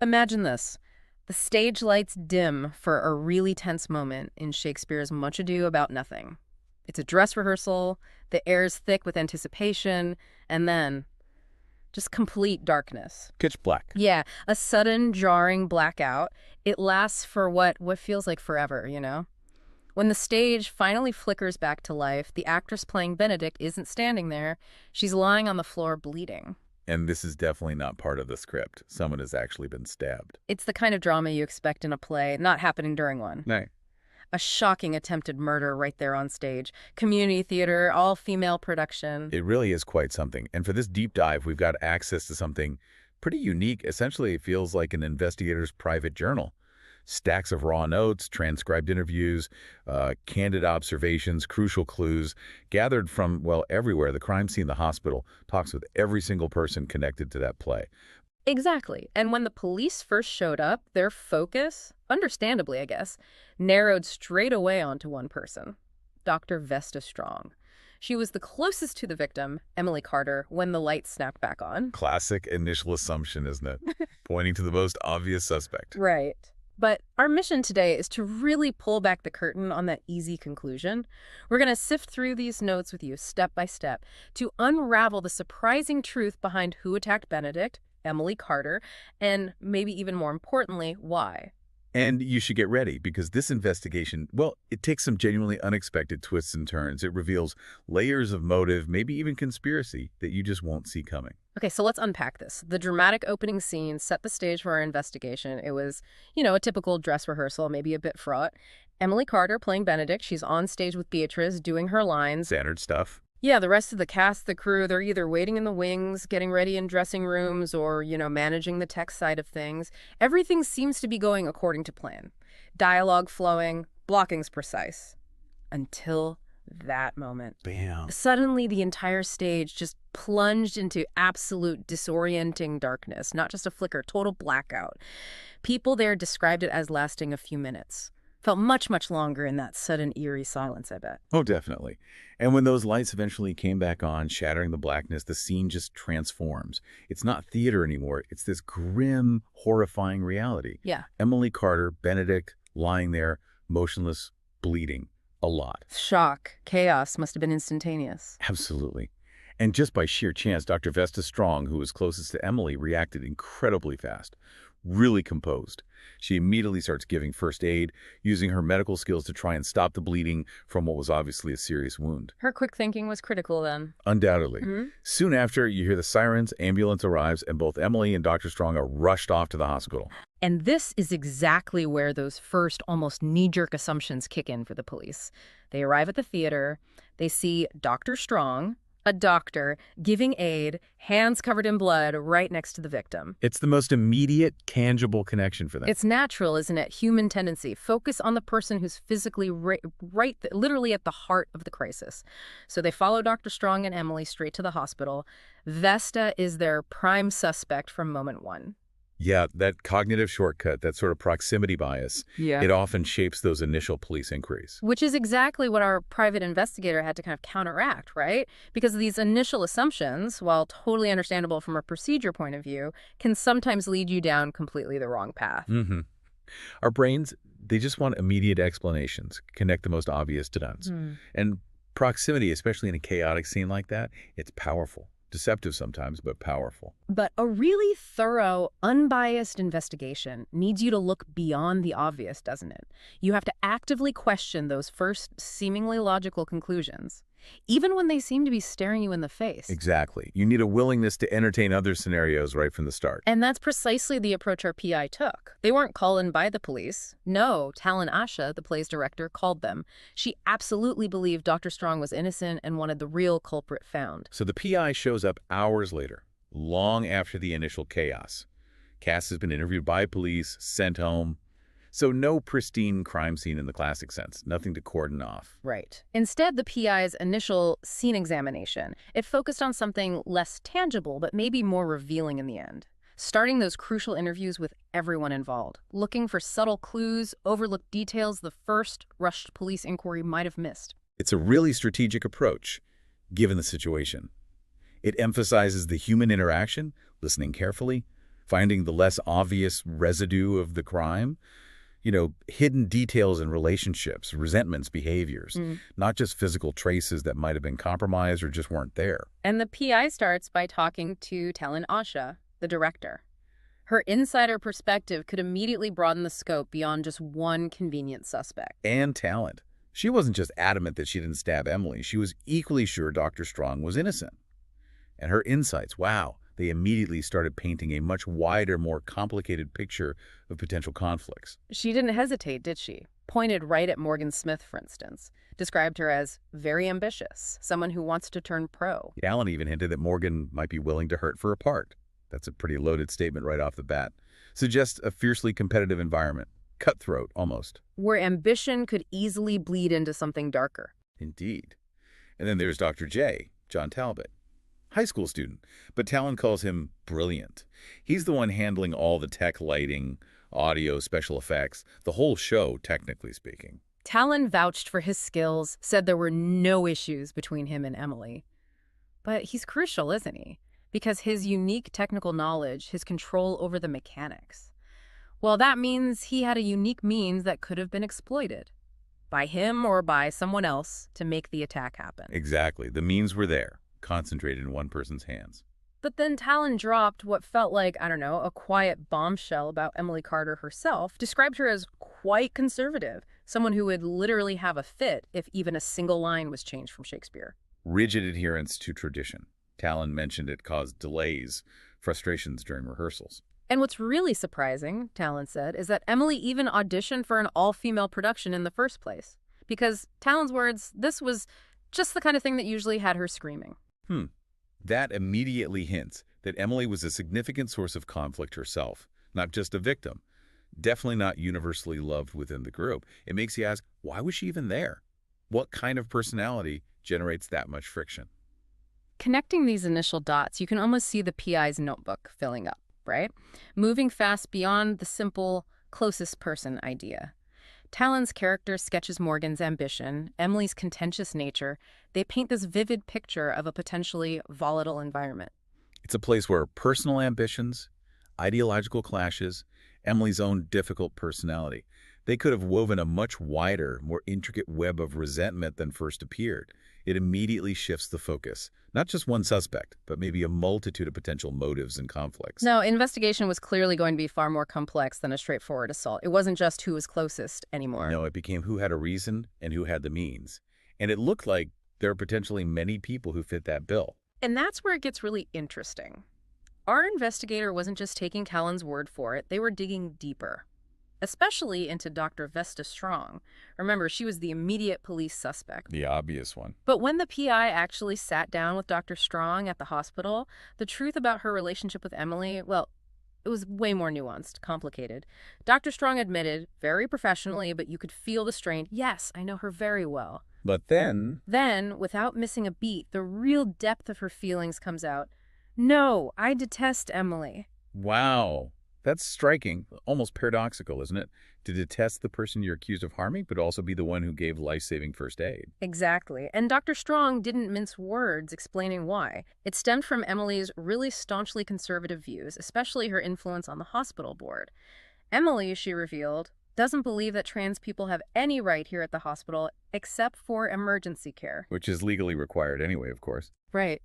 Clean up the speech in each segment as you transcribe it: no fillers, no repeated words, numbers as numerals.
Imagine this. The stage lights dim for a really tense moment in Shakespeare's Much Ado About Nothing. It's a dress rehearsal, the air's thick with anticipation, and then just complete darkness. Pitch black. Yeah, a sudden, jarring blackout. It lasts for what feels like forever, you know? When the stage finally flickers back to life, the actress playing Benedict isn't standing there. She's lying on the floor bleeding. And this is definitely not part of the script. Someone has actually been stabbed. It's the kind of drama you expect in a play, not happening during one. No. A shocking attempted murder right there on stage. Community theater, all-female production. It really is quite something. And for this deep dive, we've got access to something pretty unique. Essentially, it feels like an investigator's private journal. Stacks of raw notes, transcribed interviews, candid observations, crucial clues, gathered from, well, everywhere. The crime scene, the hospital, talks with every single person connected to that play. Exactly. And when the police first showed up, their focus, understandably I guess, narrowed straight away onto one person, Dr. Vesta Strong. She was the closest to the victim, Emily Carter, when the lights snapped back on. Classic initial assumption, isn't it? Pointing to the most obvious suspect. Right. But our mission today is to really pull back the curtain on that easy conclusion. We're going to sift through these notes with you step by step to unravel the surprising truth behind who attacked Benedict, Emily Carter, and maybe even more importantly, why. And you should get ready, because this investigation, well, it takes some genuinely unexpected twists and turns. It reveals layers of motive, maybe even conspiracy, that you just won't see coming. Okay, so let's unpack this. The dramatic opening scene set the stage for our investigation. It was, a typical dress rehearsal, maybe a bit fraught. Emily Carter playing Benedict. She's on stage with Beatrice, doing her lines. Standard stuff. Yeah, the rest of the cast, the crew, they're either waiting in the wings, getting ready in dressing rooms, or, managing the tech side of things. Everything seems to be going according to plan. Dialogue flowing, blocking's precise. Until that moment. Bam. Suddenly, the entire stage just plunged into absolute disorienting darkness. Not just a flicker, total blackout. People there described it as lasting a few minutes. Felt much, much longer in that sudden, eerie silence, I bet. Oh, definitely. And when those lights eventually came back on, shattering the blackness, the scene just transforms. It's not theater anymore. It's this grim, horrifying reality. Yeah. Emily Carter, Benedict, lying there, motionless, bleeding. A lot. Shock, chaos must have been instantaneous. Absolutely. And just by sheer chance, Dr. Vesta Strong, who was closest to Emily, reacted incredibly fast. Really composed. She immediately starts giving first aid, using her medical skills to try and stop the bleeding from what was obviously a serious wound. Her quick thinking was critical then. Undoubtedly. Soon after, you hear the sirens, ambulance arrives, and both Emily and Dr. Strong are rushed off to the hospital. And this is exactly where those first almost knee-jerk assumptions kick in for the police. They arrive at the theater, they see Dr. Strong, a doctor, giving aid, hands covered in blood, right next to the victim. It's the most immediate, tangible connection for them. It's natural, isn't it? Human tendency. Focus on the person who's physically literally at the heart of the crisis. So they follow Dr. Strong and Emily straight to the hospital. Vesta is their prime suspect from moment one. Yeah, that cognitive shortcut, that sort of proximity bias, Yeah. it often shapes those initial police inquiries. Which is exactly what our private investigator had to kind of counteract, right? Because these initial assumptions, while totally understandable from a procedure point of view, can sometimes lead you down completely the wrong path. Our brains, they just want immediate explanations, connect the most obvious dots. And proximity, especially in a chaotic scene like that, it's powerful. Deceptive sometimes, but powerful. But a really thorough, unbiased investigation needs you to look beyond the obvious, doesn't it? You have to actively question those first seemingly logical conclusions, even when they seem to be staring you in the face. Exactly. You need a willingness to entertain other scenarios right from the start. And that's precisely the approach our PI took. They weren't called in by the police. No, Talon Asha, the play's director, called them. She absolutely believed Dr. Strong was innocent and wanted the real culprit found. So the PI shows up hours later, long after the initial chaos. Cass has been interviewed by police, sent home. So no pristine crime scene in the classic sense, nothing to cordon off. Right. Instead, the PI's initial scene examination, it focused on something less tangible, but maybe more revealing in the end. Starting those crucial interviews with everyone involved, looking for subtle clues, overlooked details the first rushed police inquiry might have missed. It's a really strategic approach, given the situation. It emphasizes the human interaction, listening carefully, finding the less obvious residue of the crime. Hidden details in relationships, resentments, behaviors, not just physical traces that might have been compromised or just weren't there. And the PI starts by talking to Talon Asha, the director. Her insider perspective could immediately broaden the scope beyond just one convenient suspect. And talent. She wasn't just adamant that she didn't stab Emily. She was equally sure Dr. Strong was innocent. And her insights, wow, they immediately started painting a much wider, more complicated picture of potential conflicts. She didn't hesitate, did she? Pointed right at Morgan Smith, for instance. Described her as very ambitious, someone who wants to turn pro. Allen even hinted that Morgan might be willing to hurt for a part. That's a pretty loaded statement right off the bat. Suggests a fiercely competitive environment. Cutthroat, almost. Where ambition could easily bleed into something darker. Indeed. And then there's Dr. J, John Talbot. High school student, but Talon calls him brilliant. He's the one handling all the tech, lighting, audio, special effects, the whole show, technically speaking. Talon vouched for his skills, said there were no issues between him and Emily. But he's crucial, isn't he? Because his unique technical knowledge, his control over the mechanics. Well, that means he had a unique means that could have been exploited. By him or by someone else to make the attack happen. Exactly. The means were there, concentrated in one person's hands. But then Talon dropped what felt like, I don't know, a quiet bombshell about Emily Carter herself, described her as quite conservative, someone who would literally have a fit if even a single line was changed from Shakespeare. Rigid adherence to tradition. Talon mentioned it caused delays, frustrations during rehearsals. And what's really surprising, Talon said, is that Emily even auditioned for an all-female production in the first place. Because, Talon's words, this was just the kind of thing that usually had her screaming. That immediately hints that Emily was a significant source of conflict herself, not just a victim. Definitely not universally loved within the group. It makes you ask, why was she even there? What kind of personality generates that much friction? Connecting these initial dots, you can almost see the PI's notebook filling up, right? Moving fast beyond the simple closest person idea. Talon's character sketches Morgan's ambition, Emily's contentious nature. They paint this vivid picture of a potentially volatile environment. It's a place where personal ambitions, ideological clashes, Emily's own difficult personality, they could have woven a much wider, more intricate web of resentment than first appeared. It immediately shifts the focus. Not just one suspect, but maybe a multitude of potential motives and conflicts. No, investigation was clearly going to be far more complex than a straightforward assault. It wasn't just who was closest anymore. No, it became who had a reason and who had the means. And it looked like there are potentially many people who fit that bill. And that's where it gets really interesting. Our investigator wasn't just taking Talon's word for it. They were digging deeper, especially into Dr. Vesta Strong. Remember, she was the immediate police suspect. The obvious one. But when the PI actually sat down with Dr. Strong at the hospital, the truth about her relationship with Emily, well, it was way more nuanced, complicated. Dr. Strong admitted, very professionally, but you could feel the strain. Yes, I know her very well. But then, without missing a beat, the real depth of her feelings comes out. No, I detest Emily. wow. That's striking, almost paradoxical, isn't it? To detest the person you're accused of harming, but also be the one who gave life-saving first aid. Exactly. And Dr. Strong didn't mince words explaining why. It stemmed from Emily's really staunchly conservative views, especially her influence on the hospital board. Emily, she revealed, doesn't believe that trans people have any right here at the hospital except for emergency care. Which is legally required anyway, of course. Right.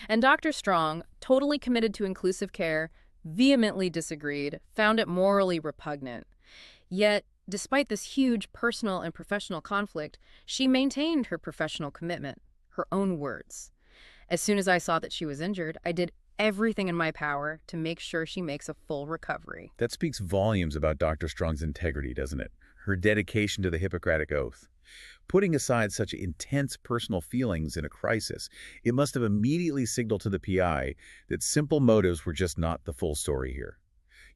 And Dr. Strong, totally committed to inclusive care, vehemently disagreed, found it morally repugnant. Yet, despite this huge personal and professional conflict, she maintained her professional commitment, her own words. As soon as I saw that she was injured, I did everything in my power to make sure she makes a full recovery. That speaks volumes about Dr. Strong's integrity, doesn't it? Her dedication to the Hippocratic Oath. Putting aside such intense personal feelings in a crisis, it must have immediately signaled to the PI that simple motives were just not the full story here.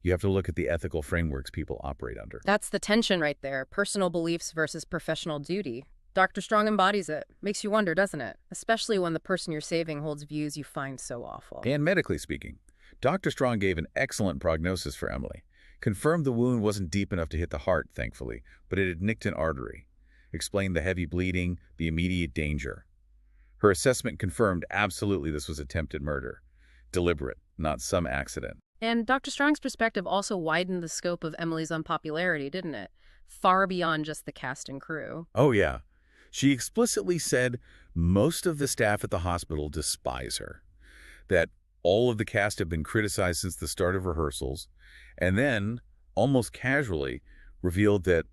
You have to look at the ethical frameworks people operate under. That's the tension right there, personal beliefs versus professional duty. Dr. Strong embodies it. Makes you wonder, doesn't it? Especially when the person you're saving holds views you find so awful. And medically speaking, Dr. Strong gave an excellent prognosis for Emily. Confirmed the wound wasn't deep enough to hit the heart, thankfully, but it had nicked an artery. Explained the heavy bleeding, the immediate danger. Her assessment confirmed absolutely this was attempted murder. Deliberate, not some accident. And Dr. Strong's perspective also widened the scope of Emily's unpopularity, didn't it? Far beyond just the cast and crew. Oh, yeah. She explicitly said most of the staff at the hospital despise her, that all of the cast have been criticized since the start of rehearsals, and then, almost casually, revealed that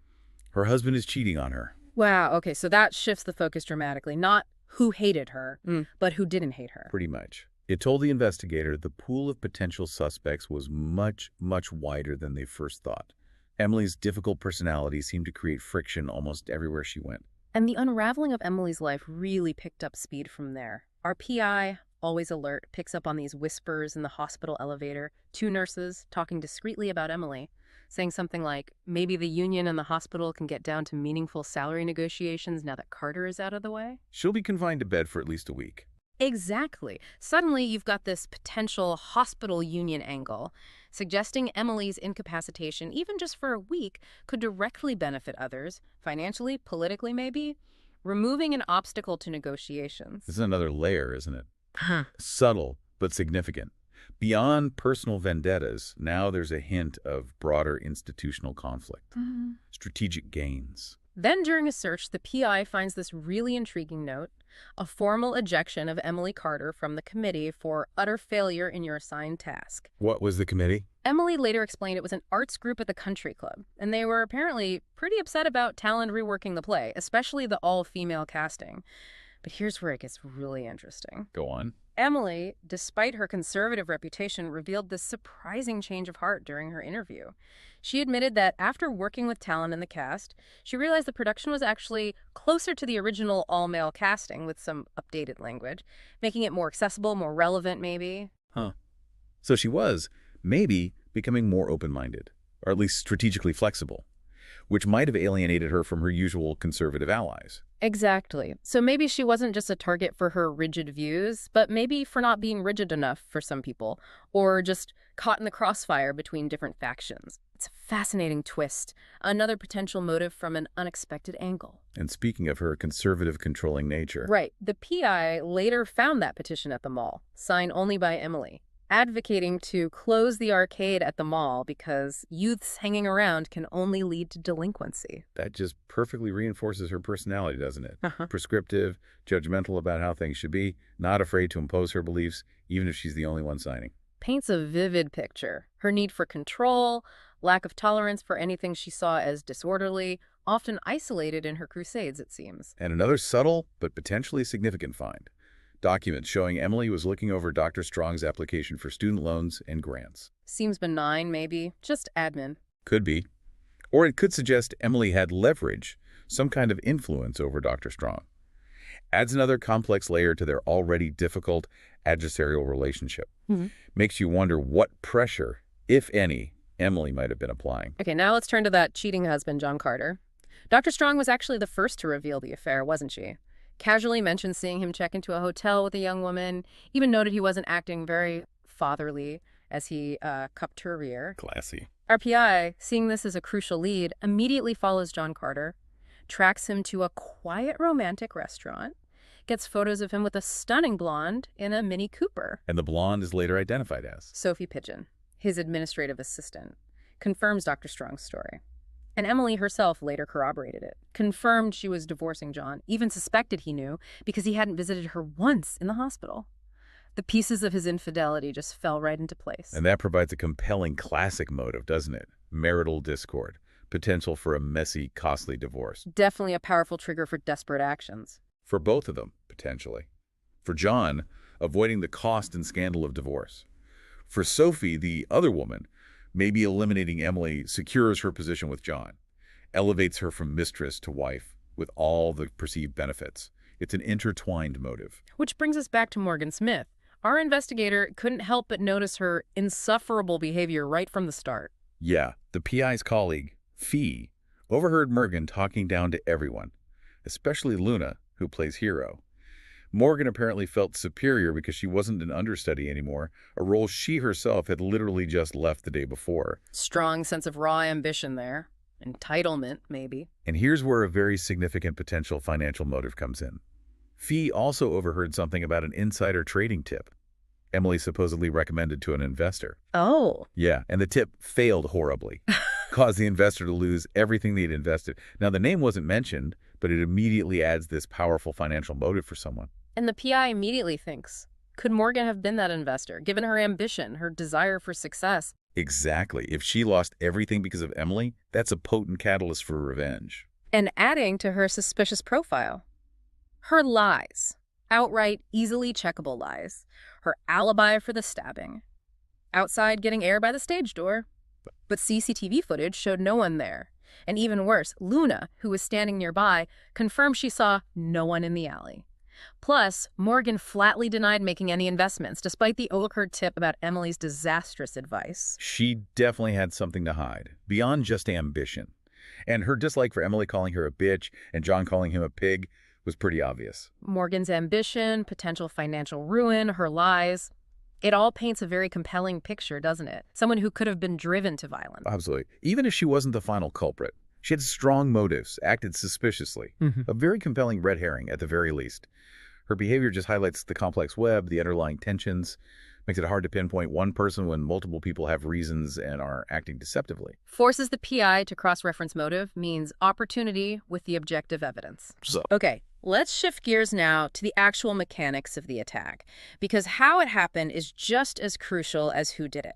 her husband is cheating on her. Wow, okay, so that shifts the focus dramatically. Not who hated her, but who didn't hate her. Pretty much. It told the investigator the pool of potential suspects was much, much wider than they first thought. Emily's difficult personality seemed to create friction almost everywhere she went. And the unraveling of Emily's life really picked up speed from there. Our PI, always alert, picks up on these whispers in the hospital elevator, two nurses talking discreetly about Emily, saying something like, maybe the union and the hospital can get down to meaningful salary negotiations now that Carter is out of the way. She'll be confined to bed for at least a week. Exactly. Suddenly, you've got this potential hospital union angle, suggesting Emily's incapacitation, even just for a week, could directly benefit others, financially, politically maybe, removing an obstacle to negotiations. This is another layer, isn't it? Subtle, but significant. Beyond personal vendettas, now there's a hint of broader institutional conflict. Strategic gains. Then during a search, the PI finds this really intriguing note, a formal ejection of Emily Carter from the committee for utter failure in your assigned task. What was the committee? Emily later explained it was an arts group at the country club, and they were apparently pretty upset about talent reworking the play, especially the all-female casting. But here's where it gets really interesting. Go on. Emily, despite her conservative reputation, revealed this surprising change of heart during her interview. She admitted that after working with talent in the cast, she realized the production was actually closer to the original all-male casting with some updated language, making it more accessible, more relevant, maybe. So she was, maybe, becoming more open-minded, or at least strategically flexible, which might have alienated her from her usual conservative allies. Exactly. So maybe she wasn't just a target for her rigid views, but maybe for not being rigid enough for some people, or just caught in the crossfire between different factions. It's a fascinating twist, another potential motive from an unexpected angle. And speaking of her conservative controlling nature. Right. The PI later found that petition at the mall, signed only by Emily, advocating to close the arcade at the mall because youths hanging around can only lead to delinquency. That just perfectly reinforces her personality, doesn't it? Prescriptive, judgmental about how things should be, not afraid to impose her beliefs, even if she's the only one signing. Paints a vivid picture. Her need for control, lack of tolerance for anything she saw as disorderly, often isolated in her crusades, it seems. And another subtle but potentially significant find. Documents showing Emily was looking over Dr. Strong's application for student loans and grants. Seems benign, maybe. Just admin. Could be. Or it could suggest Emily had leverage, some kind of influence over Dr. Strong. Adds another complex layer to their already difficult adversarial relationship. Makes you wonder what pressure, if any, Emily might have been applying. Okay, now let's turn to that cheating husband, John Carter. Dr. Strong was actually the first to reveal the affair, wasn't she? Casually mentioned seeing him check into a hotel with a young woman, even noted he wasn't acting very fatherly as he cupped her rear. Classy. Our PI, seeing this as a crucial lead, immediately follows John Carter, tracks him to a quiet romantic restaurant, gets photos of him with a stunning blonde in a Mini Cooper. And the blonde is later identified as Sophie Pigeon, his administrative assistant, confirms Dr. Strong's story. And Emily herself later corroborated it, confirmed she was divorcing John, even suspected he knew because he hadn't visited her once in the hospital. The pieces of his infidelity just fell right into place. And that provides a compelling classic motive, doesn't it? Marital discord, potential for a messy, costly divorce. Definitely a powerful trigger for desperate actions. For both of them, potentially. For John, avoiding the cost and scandal of divorce. For Sophie, the other woman, maybe eliminating Emily secures her position with John, elevates her from mistress to wife with all the perceived benefits. It's an intertwined motive. Which brings us back to Morgan Smith. Our investigator couldn't help but notice her insufferable behavior right from the start. Yeah, the PI's colleague, Fee, overheard Morgan talking down to everyone, especially Luna, who plays Hero. Morgan apparently felt superior because she wasn't an understudy anymore, a role she herself had literally just left the day before. Strong sense of raw ambition there. Entitlement, maybe. And here's where a very significant potential financial motive comes in. Fee also overheard something about an insider trading tip. Emily supposedly recommended to an investor. Oh. Yeah, and the tip failed horribly, caused the investor to lose everything they'd invested. Now, the name wasn't mentioned, but it immediately adds this powerful financial motive for someone. And the PI immediately thinks, could Morgan have been that investor, given her ambition, her desire for success? Exactly. If she lost everything because of Emily, that's a potent catalyst for revenge. And adding to her suspicious profile, her lies, outright, easily checkable lies, her alibi for the stabbing, outside getting air by the stage door. But CCTV footage showed no one there. And even worse, Luna, who was standing nearby, confirmed she saw no one in the alley. Plus, Morgan flatly denied making any investments, despite the overheard tip about Emily's disastrous advice. She definitely had something to hide, beyond just ambition. And her dislike for Emily calling her a bitch and John calling him a pig was pretty obvious. Morgan's ambition, potential financial ruin, her lies. It all paints a very compelling picture, doesn't it? Someone who could have been driven to violence. Absolutely. Even if she wasn't the final culprit, she had strong motives, acted suspiciously. A very compelling red herring, at the very least. Her behavior just highlights the complex web, the underlying tensions, makes it hard to pinpoint one person when multiple people have reasons and are acting deceptively. Forces the PI to cross-reference motive means opportunity with the objective evidence. Okay, let's shift gears now to the actual mechanics of the attack, because how it happened is just as crucial as who did it.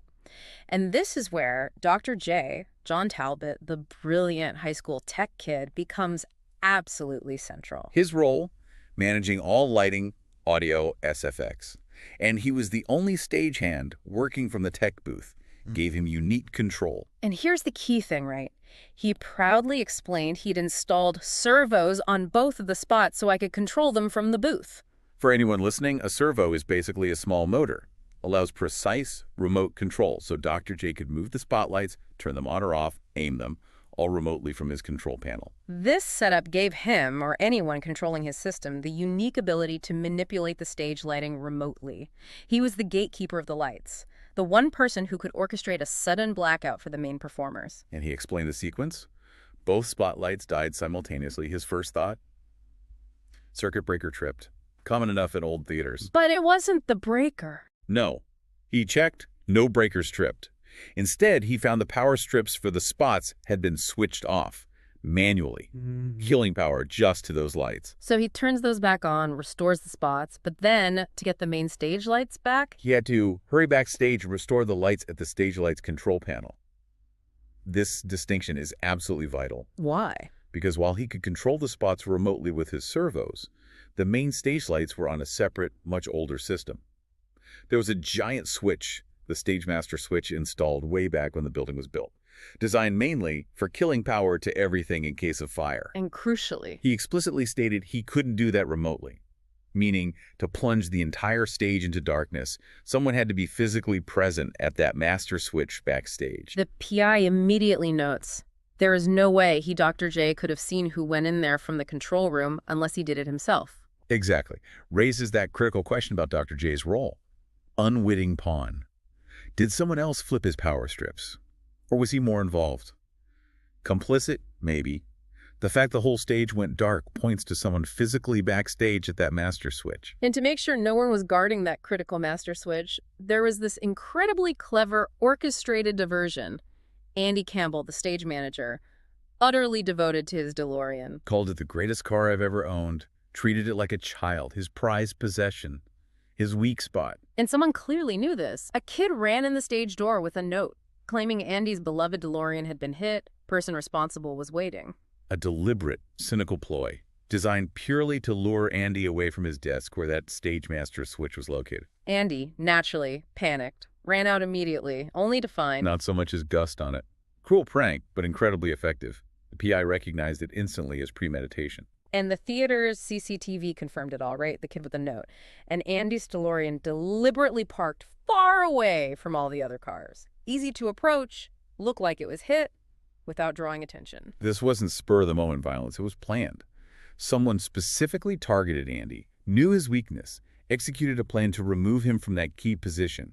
And this is where Dr. J, John Talbot, the brilliant high school tech kid, becomes absolutely central. His role, managing all lighting, audio, SFX. And he was the only stagehand working from the tech booth, gave him unique control. And here's the key thing, right? He proudly explained he'd installed servos on both of the spots so I could control them from the booth. For anyone listening, a servo is basically a small motor. Allows precise remote control, so Dr. J could move the spotlights, turn them on or off, aim them, all remotely from his control panel. This setup gave him, or anyone controlling his system, the unique ability to manipulate the stage lighting remotely. He was the gatekeeper of the lights, the one person who could orchestrate a sudden blackout for the main performers. And he explained the sequence. Both spotlights died simultaneously. His first thought? Circuit breaker tripped. Common enough in old theaters. But it wasn't the breaker. No. He checked. No breakers tripped. Instead, he found the power strips for the spots had been switched off, manually, healing power just to those lights. So he turns those back on, restores the spots, but then, to get the main stage lights back, He had to hurry backstage and restore the lights at the stage lights control panel. This distinction is absolutely vital, why? because while he could control the spots remotely with his servos, the main stage lights were on a separate, much older system. There was a giant switch, the StageMaster switch, installed way back when the building was built, designed mainly for killing power to everything in case of fire. And crucially, He explicitly stated he couldn't do that remotely, meaning to plunge the entire stage into darkness, someone had to be physically present at that master switch backstage. the PI immediately notes, there is no way he, Dr. J, could have seen who went in there from the control room unless he did it himself. Exactly. Raises that critical question about Dr. J's role. Unwitting pawn. Did someone else flip his power strips? Or was he more involved? Complicit? Maybe. The fact the whole stage went dark points to someone physically backstage at that master switch. And to make sure no one was guarding that critical master switch, there was this incredibly clever orchestrated diversion. Andy Campbell, the stage manager, utterly devoted to his DeLorean. Called it the greatest car I've ever owned. Treated it like a child, his prized possession, his weak spot. And someone clearly knew this. A kid ran in the stage door with a note, claiming Andy's beloved DeLorean had been hit, person responsible was waiting. A deliberate, cynical ploy, designed purely to lure Andy away from his desk where that StageMaster switch was located. Andy, naturally, panicked, ran out immediately, only to find... Not so much as gust on it. Cruel prank, but incredibly effective. The PI recognized it instantly as premeditation. And the theater's CCTV confirmed it all, right? The kid with the note. And Andy's DeLorean deliberately parked far away from all the other cars. Easy to approach, looked like it was hit, without drawing attention. This wasn't spur-of-the-moment violence. It was planned. Someone specifically targeted Andy, knew his weakness, executed a plan to remove him from that key position.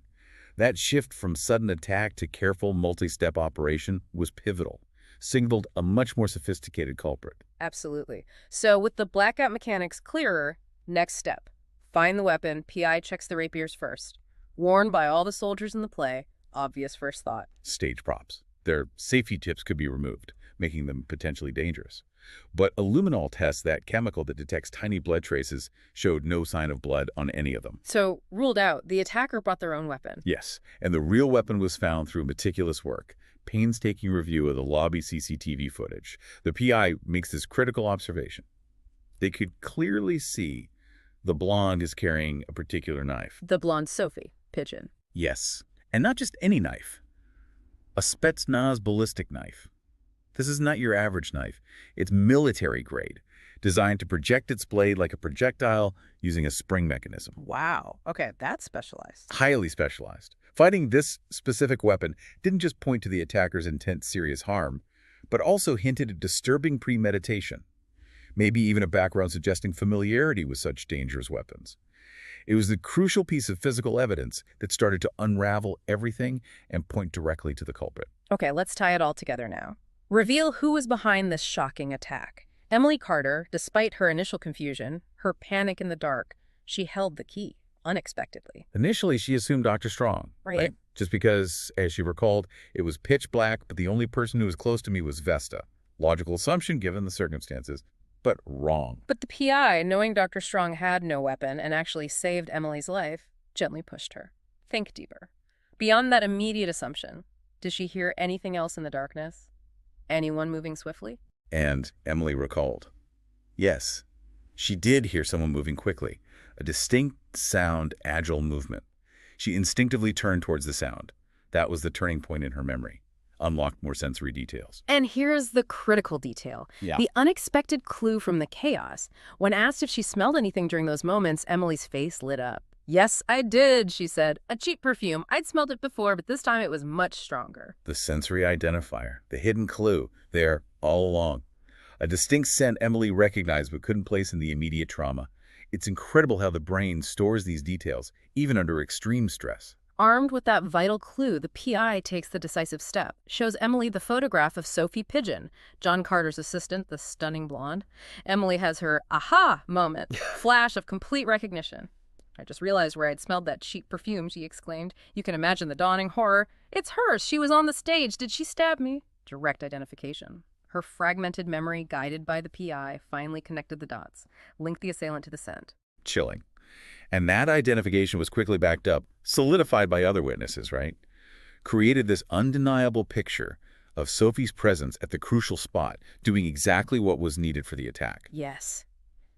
That shift from sudden attack to careful multi-step operation was pivotal. Signaled a much more sophisticated culprit. Absolutely. So with the blackout mechanics clearer, next step. Find the weapon. PI checks the rapiers first. Worn by all the soldiers in the play, obvious first thought. Stage props. Their safety tips could be removed, making them potentially dangerous. But a luminol test, that chemical that detects tiny blood traces, showed no sign of blood on any of them. So, ruled out, the attacker brought their own weapon. Yes, and the real weapon was found through meticulous work, painstaking review of the lobby CCTV footage. The PI makes this critical observation. They could clearly see the blonde is carrying a particular knife. The blonde Sophie, Pigeon. Yes, and not just any knife. A Spetsnaz ballistic knife. This is not your average knife. It's military grade, designed to project its blade like a projectile using a spring mechanism. Wow. Okay, that's specialized. Highly specialized. Fighting this specific weapon didn't just point to the attacker's intent serious harm, but also hinted at disturbing premeditation, maybe even a background suggesting familiarity with such dangerous weapons. It was the crucial piece of physical evidence that started to unravel everything and point directly to the culprit. Okay, let's tie it all together now. Reveal who was behind this shocking attack. Emily Carter, despite her initial confusion, her panic in the dark, she held the key, unexpectedly. Initially, she assumed Dr. Strong, right? Just because, as she recalled, it was pitch black, but the only person who was close to me was Vesta. Logical assumption given the circumstances, but wrong. But the PI, knowing Dr. Strong had no weapon and actually saved Emily's life, gently pushed her. Think deeper. Beyond that immediate assumption, did she hear anything else in the darkness? Anyone moving swiftly? And Emily recalled. Yes, she did hear someone moving quickly, a distinct sound, agile movement. She instinctively turned towards the sound. That was the turning point in her memory. Unlocked more sensory details. And here's the critical detail. The unexpected clue from the chaos. When asked if she smelled anything during those moments, Emily's face lit up. Yes, I did, she said. A cheap perfume. I'd smelled it before, but this time it was much stronger. The sensory identifier, the hidden clue, there all along. A distinct scent Emily recognized but couldn't place in the immediate trauma. It's incredible how the brain stores these details, even under extreme stress. Armed with that vital clue, the PI takes the decisive step, shows Emily the photograph of Sophie Pigeon, John Carter's assistant, the stunning blonde. Emily has her aha moment, flash of complete recognition. I just realized where I'd smelled that cheap perfume, she exclaimed. You can imagine the dawning horror. It's her. She was on the stage. Did she stab me? Direct identification. Her fragmented memory, guided by the PI, finally connected the dots, linked the assailant to the scent. Chilling. And that identification was quickly backed up, solidified by other witnesses, right? Created this undeniable picture of Sophie's presence at the crucial spot, doing exactly what was needed for the attack. Yes.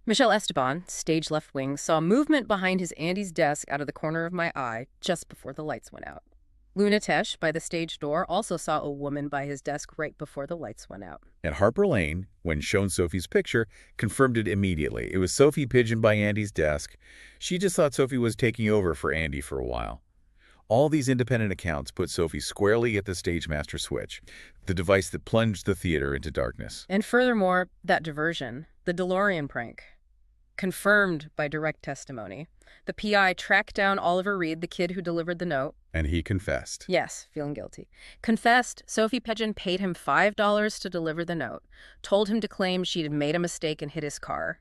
Michel Esteban, stage left wing, saw movement behind his Andy's desk out of the corner of my eye just before the lights went out. Luna Tesh, by the stage door, also saw a woman by his desk right before the lights went out. And Harper Lane, when shown Sophie's picture, confirmed it immediately. It was Sophie Pigeon by Andy's desk. She just thought Sophie was taking over for Andy for a while. All these independent accounts put Sophie squarely at the stage master switch, the device that plunged the theater into darkness. And furthermore, that diversion, the DeLorean prank, confirmed by direct testimony. The PI tracked down Oliver Reed, the kid who delivered the note. And he confessed. Yes, feeling guilty. Confessed, Sophie Pigeon paid him $5 to deliver the note, told him to claim she'd made a mistake and hit his car.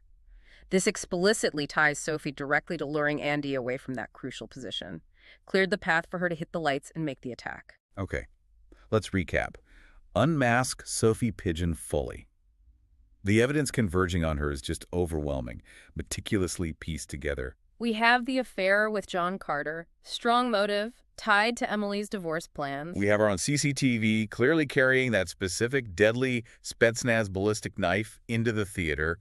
This explicitly ties Sophie directly to luring Andy away from that crucial position. Cleared the path for her to hit the lights and make the attack. Okay, let's recap. Unmask Sophie Pigeon fully. The evidence converging on her is just overwhelming, meticulously pieced together. We have the affair with John Carter, strong motive, tied to Emily's divorce plans. We have her on CCTV, clearly carrying that specific deadly Spetsnaz ballistic knife into the theater,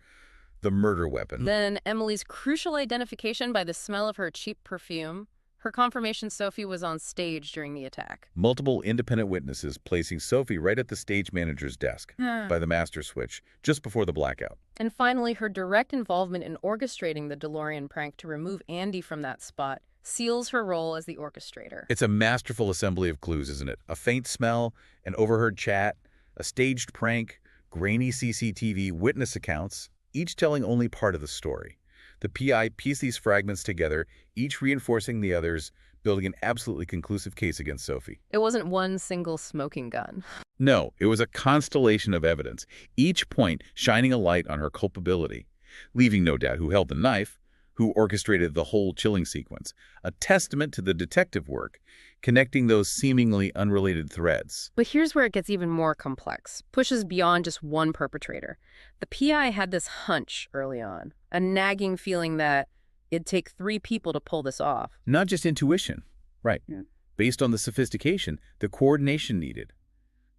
the murder weapon. Then Emily's crucial identification by the smell of her cheap perfume. Her confirmation Sophie was on stage during the attack. Multiple independent witnesses placing Sophie right at the stage manager's desk by the master switch just before the blackout. And finally, her direct involvement in orchestrating the DeLorean prank to remove Andy from that spot seals her role as the orchestrator. It's a masterful assembly of clues, isn't it? A faint smell, an overheard chat, a staged prank, grainy CCTV witness accounts, each telling only part of the story. The PI pieced these fragments together, each reinforcing the others, building an absolutely conclusive case against Sophie. It wasn't one single smoking gun. No, it was a constellation of evidence, each point shining a light on her culpability, leaving no doubt who held the knife, who orchestrated the whole chilling sequence, a testament to the detective work, connecting those seemingly unrelated threads. But here's where it gets even more complex, pushes beyond just one perpetrator. The PI had this hunch early on, a nagging feeling that it'd take 3 people to pull this off. Not just intuition, right? Yeah. Based on the sophistication, the coordination needed,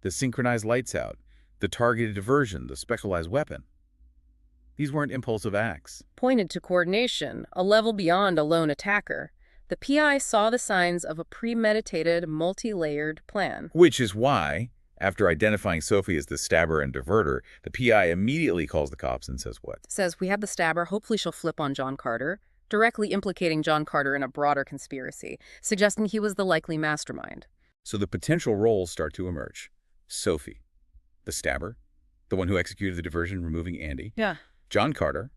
the synchronized lights out, the targeted diversion, the specialized weapon. These weren't impulsive acts. Pointed to coordination, a level beyond a lone attacker. The PI saw the signs of a premeditated, multi-layered plan. Which is why, after identifying Sophie as the stabber and diverter, the PI immediately calls the cops and says what? Says, we have the stabber, hopefully she'll flip on John Carter, directly implicating John Carter in a broader conspiracy, suggesting he was the likely mastermind. So the potential roles start to emerge. Sophie, the stabber, the one who executed the diversion, removing Andy. Yeah. John Carter,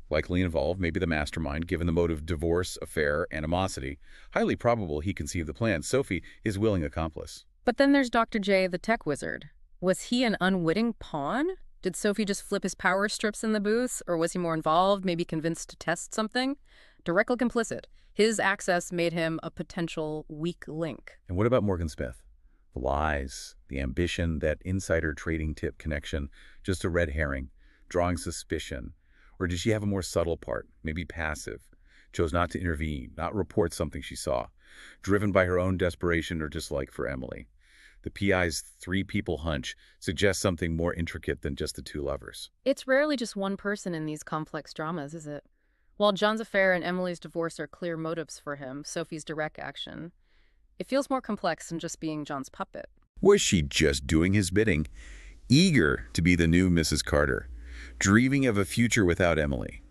likely involved, maybe the mastermind, given the motive divorce, affair, animosity. Highly probable he conceived the plan. Sophie is willing accomplice. But then there's Dr. J, the tech wizard. Was he an unwitting pawn? Did Sophie just flip his power strips in the booth? Or was he more involved, maybe convinced to test something? Directly complicit. His access made him a potential weak link. And what about Morgan Smith? The lies, the ambition, that insider trading tip connection, just a red herring, drawing suspicion. Or did she have a more subtle part, maybe passive, chose not to intervene, not report something she saw, driven by her own desperation or dislike for Emily? The PI's 3-people hunch suggests something more intricate than just the 2 lovers. It's rarely just one person in these complex dramas, is it? While John's affair and Emily's divorce are clear motives for him, Sophie's direct action, it feels more complex than just being John's puppet. Was she just doing his bidding, eager to be the new Mrs. Carter, dreaming of a future without Emily?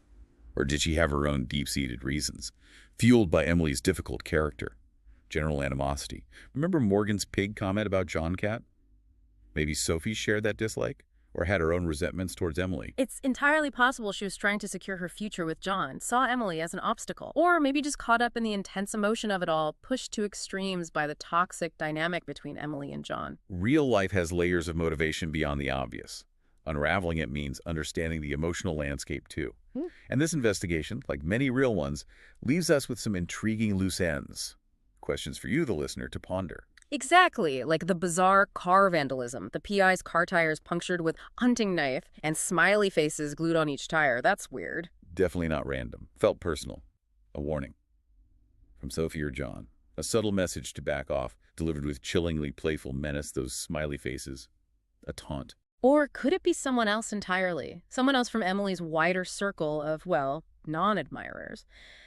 Or did she have her own deep-seated reasons, fueled by Emily's difficult character, general animosity? Remember Morgan's pig comment about John Cat? Maybe Sophie shared that dislike, or had her own resentments towards Emily. It's entirely possible she was trying to secure her future with John, saw Emily as an obstacle, or maybe just caught up in the intense emotion of it all, pushed to extremes by the toxic dynamic between Emily and John. Real life has layers of motivation beyond the obvious. Unraveling it means understanding the emotional landscape, too. And this investigation, like many real ones, leaves us with some intriguing loose ends. Questions for you, the listener, to ponder. Exactly, like the bizarre car vandalism, the PI's car tires punctured with hunting knife and smiley faces glued on each tire. That's weird. Definitely not random. Felt personal. A warning. From Sophie or John. A subtle message to back off, delivered with chillingly playful menace, those smiley faces. A taunt. Or could it be someone else entirely? Someone else from Emily's wider circle of, well, non-admirers.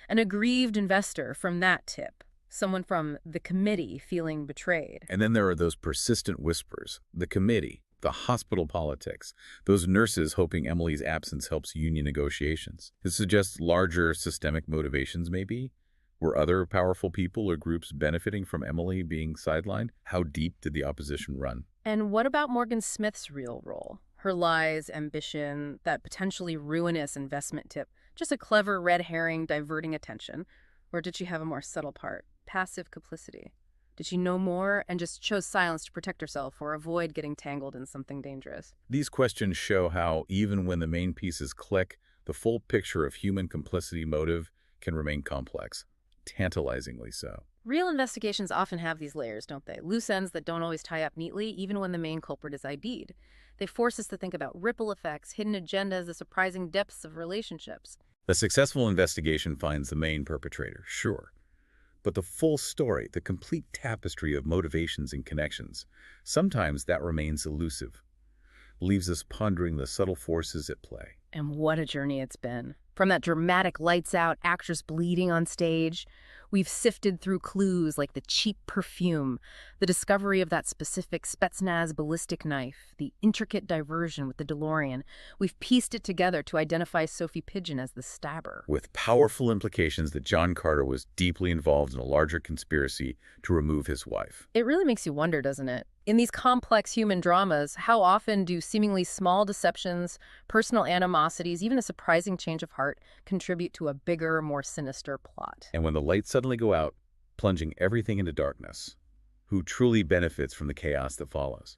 An aggrieved investor from that tip. Someone from the committee feeling betrayed. And then there are those persistent whispers. The committee, the hospital politics, those nurses hoping Emily's absence helps union negotiations. It suggests larger systemic motivations, maybe? Were other powerful people or groups benefiting from Emily being sidelined? How deep did the opposition run? And what about Morgan Smith's real role? Her lies, ambition, that potentially ruinous investment tip. Just a clever red herring diverting attention. Or did she have a more subtle part? Passive complicity. Did she know more and just chose silence to protect herself or avoid getting tangled in something dangerous? These questions show how, even when the main pieces click, the full picture of human complicity motive can remain complex. Tantalizingly so. Real investigations often have these layers, don't they? Loose ends that don't always tie up neatly, even when the main culprit is ID'd. They force us to think about ripple effects, hidden agendas, the surprising depths of relationships. The successful investigation finds the main perpetrator, sure. But the full story, the complete tapestry of motivations and connections, sometimes that remains elusive, leaves us pondering the subtle forces at play. And what a journey it's been. From that dramatic lights out, actress bleeding on stage, we've sifted through clues like the cheap perfume, the discovery of that specific Spetsnaz ballistic knife, the intricate diversion with the DeLorean. We've pieced it together to identify Sophie Pigeon as the stabber. With powerful implications that John Carter was deeply involved in a larger conspiracy to remove his wife. It really makes you wonder, doesn't it? In these complex human dramas, how often do seemingly small deceptions, personal animosities, even a surprising change of heart contribute to a bigger, more sinister plot? And when the lights suddenly go out, plunging everything into darkness, who truly benefits from the chaos that follows?